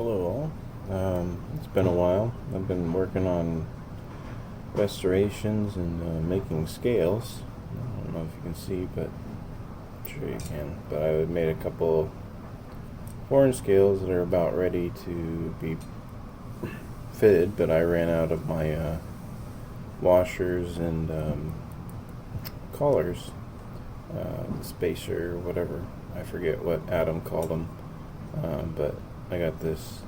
Hello all. It's been a while. I've been working on restorations and making scales. I don't know if you can see, but I'm sure you can. But I made a couple horn scales that are about ready to be fitted, but I ran out of my washers and collars, the spacer, whatever. I forget what Adam called them. But I got this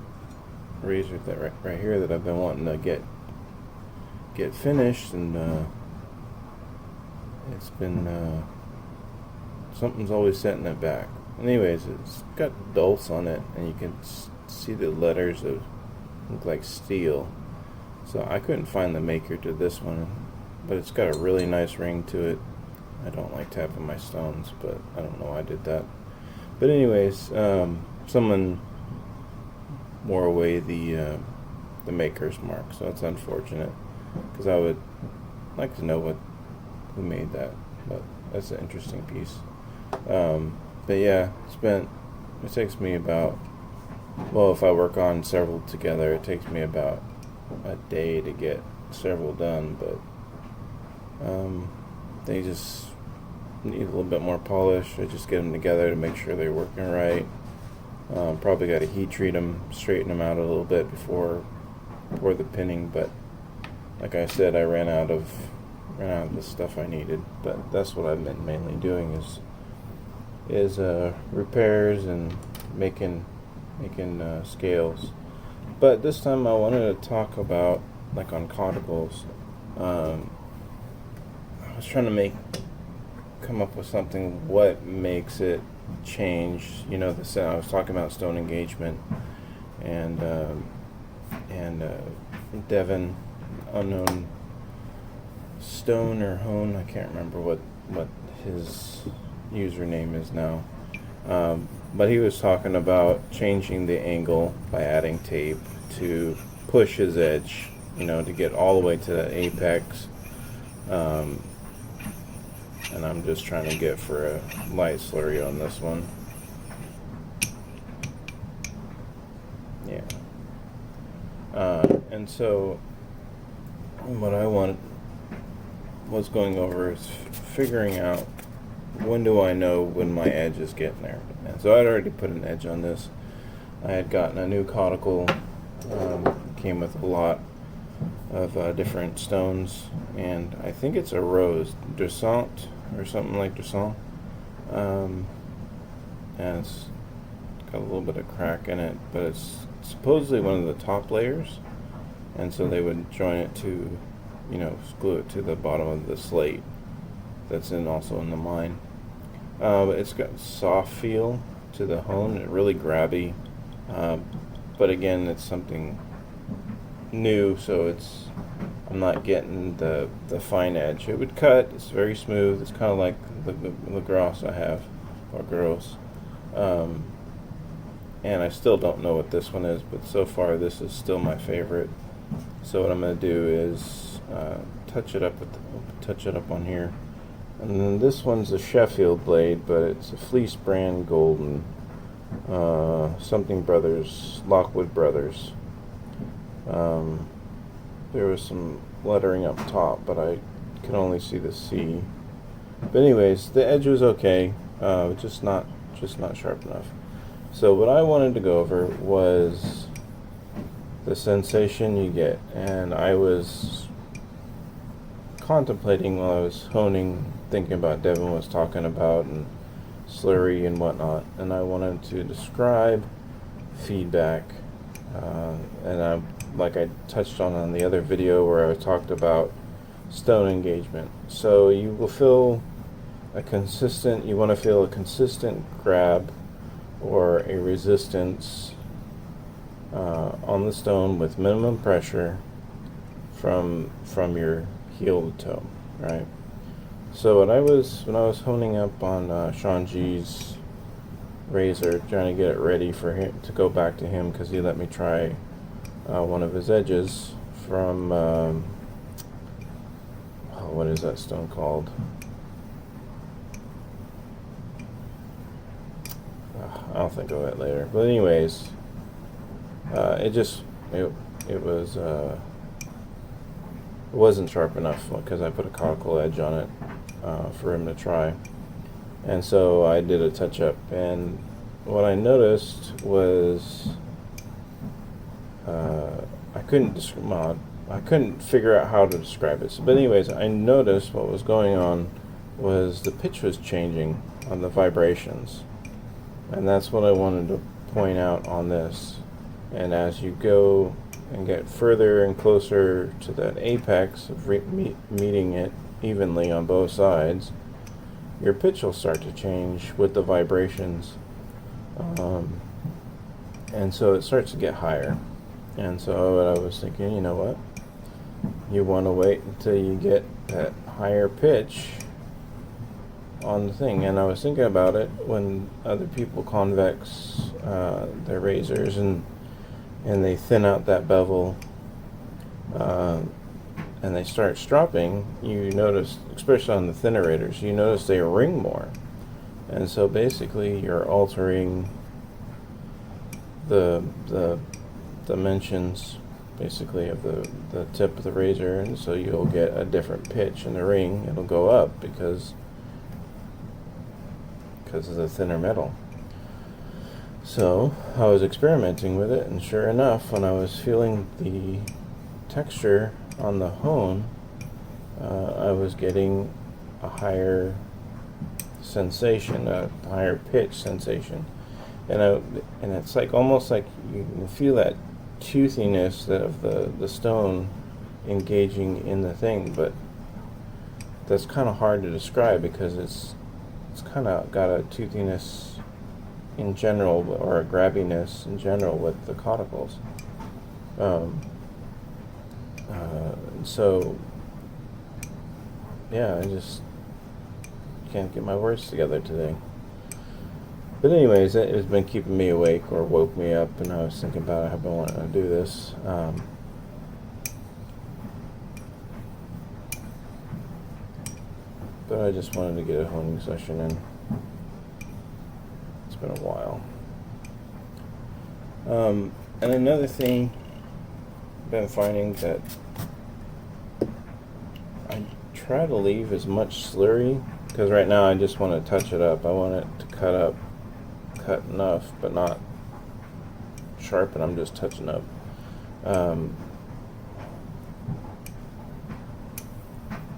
razor that right here that I've been wanting to get finished, and it's been something's always setting it back. Anyways, it's got dulce on it, and you can see the letters that look like steel. So I couldn't find the maker to this one, but it's got a really nice ring to it. I don't like tapping my stones, but I don't know why I did that. But anyways, someone wore away the maker's mark, so that's unfortunate, because I would like to know who made that. But that's an interesting piece. But yeah, it takes me about, well, if I work on several together, it takes me about a day to get several done. But they just need a little bit more polish. I just get them together to make sure they're working right. Probably got to heat treat them, straighten them out a little bit before the pinning. But like I said, I ran out of the stuff I needed. But that's what I've been mainly doing is repairs and making scales. But this time I wanted to talk about, like, on Coticules. I was trying to come up with something. What makes it change? You know, I was talking about stone engagement and Devin, unknown stone or hone. I can't remember what his username is now. But he was talking about changing the angle by adding tape to push his edge, to get all the way to that apex. And I'm just trying to get for a light slurry on this one. Yeah. And so what I was going over is figuring out, when do I know when my edge is getting there. And so I'd already put an edge on this. I had gotten a new Coticule, came with a lot of different stones, and I think it's a rose, Descent, or something like Descent. And it's got a little bit of crack in it, but it's supposedly one of the top layers, and so they would join it to, glue it to the bottom of the slate that's also in the mine. But it's got a soft feel to the hone, really grabby. But again, it's something new, so I'm not getting the fine edge. It would cut. It's very smooth. It's kind of like the gross I have, or gross. And I still don't know what this one is, but so far this is still my favorite. So what I'm going to do is touch it up on here. And then this one's a Sheffield blade, but it's a Fleece brand golden. Something Brothers, Lockwood Brothers. There was some lettering up top, but I could only see the C. But anyways, the edge was okay, just not sharp enough. So what I wanted to go over was the sensation you get, and I was contemplating while I was honing, thinking about Devin was talking about, and slurry and whatnot, and I wanted to describe feedback, and like I touched on the other video where I talked about stone engagement. So you will feel you want to feel a consistent grab or a resistance on the stone with minimum pressure from your heel to toe, right? So when I was honing up on Sean G's razor, trying to get it ready for him to go back to him, because he let me try one of his edges from what is that stone called? I'll think of it later. But anyways, It was it wasn't sharp enough because I put a conical edge on it for him to try, and so I did a touch up. And what I noticed was I couldn't figure out how to describe it. But anyways, I noticed what was going on was the pitch was changing on the vibrations, and that's what I wanted to point out on this. And as you go and get further and closer to that apex of meeting it evenly on both sides, your pitch will start to change with the vibrations, and so it starts to get higher. And so I was thinking, you know what, you want to wait until you get that higher pitch on the thing. And I was thinking about it when other people convex their razors and they thin out that bevel and they start stropping, you notice, especially on the thinner razors, you notice they ring more. And so basically you're altering the dimensions basically of the tip of the razor, and so you'll get a different pitch in the ring. It'll go up because of the thinner metal. So I was experimenting with it, and sure enough, when I was feeling the texture on the hone, I was getting a higher sensation, a higher pitch sensation, and it's like almost like you can feel that toothiness of the stone engaging in the thing, but that's kind of hard to describe because it's kind of got a toothiness in general, or a grabbiness in general with the coticles. So yeah, I just can't get my words together today. But anyways, it has been keeping me awake, or woke me up, and I was thinking about how I wanted to do this. But I just wanted to get a honing session in. It's been a while. And another thing I've been finding that I try to leave as much slurry, because right now I just want to touch it up. I want it to cut enough, but not sharpen. I'm just touching up.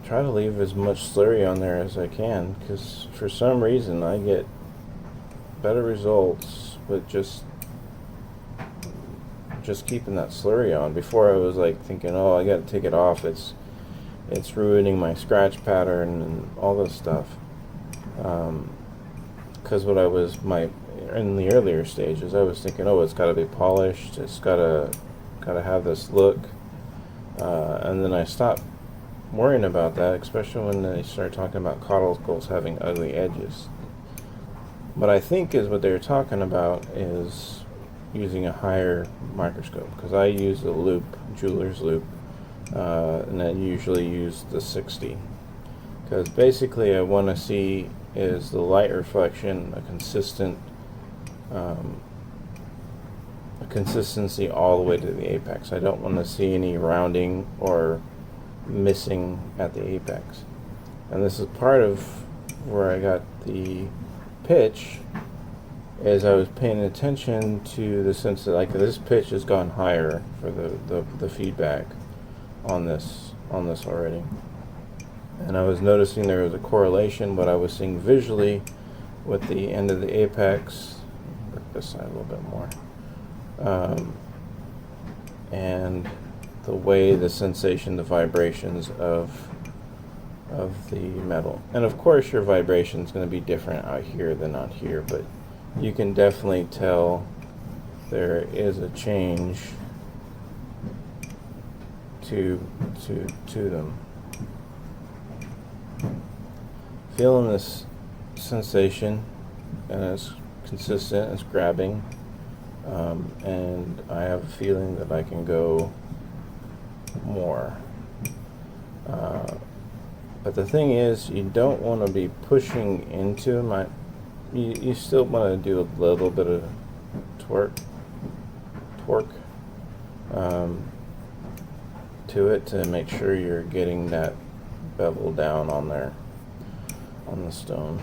Try to leave as much slurry on there as I can, because for some reason I get better results with just keeping that slurry on. Before I was like thinking, oh, I got to take it off. It's ruining my scratch pattern and all this stuff. Because in the earlier stages, I was thinking, oh, it's got to be polished. It's got to have this look. And then I stopped worrying about that, especially when they start talking about coticles having ugly edges. What I think is what they're talking about is using a higher microscope, because I use a loupe, jeweler's loupe, and I usually use the 60, because basically I want to see is the light reflection a consistency all the way to the apex. I don't want to see any rounding or missing at the apex. And this is part of where I got the pitch, is I was paying attention to the sense that like this pitch has gone higher for the feedback on this already. And I was noticing there was a correlation, what I was seeing visually with the end of the apex. Work this side a little bit more. And the way the sensation, the vibrations of the metal. And of course your vibration is going to be different out here than out here, but you can definitely tell there is a change to them. Feeling this sensation, and it's consistent, it's grabbing, and I have a feeling that I can go more. But the thing is, you don't want to be pushing into them. You still want to do a little bit of torque, to it to make sure you're getting that bevel down on there on the stone.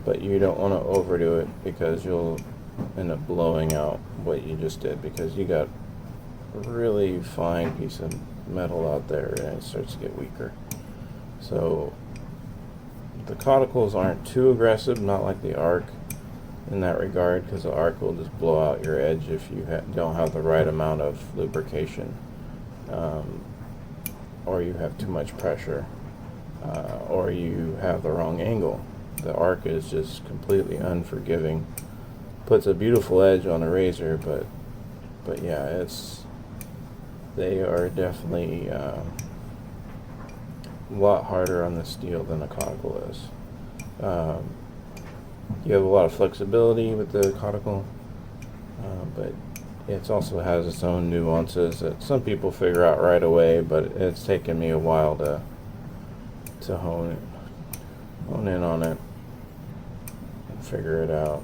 But you don't want to overdo it because you'll end up blowing out what you just did, because you got a really fine piece of metal out there and it starts to get weaker. So the Coticles aren't too aggressive, not like the arc in that regard, because the arc will just blow out your edge if you don't have the right amount of lubrication, or you have too much pressure, or you have the wrong angle. The arc is just completely unforgiving. Puts a beautiful edge on a razor, but yeah, they are definitely a lot harder on the steel than a Coticle is. You have a lot of flexibility with the Coticle, but it also has its own nuances that some people figure out right away, but it's taken me a while to hone in on it and figure it out.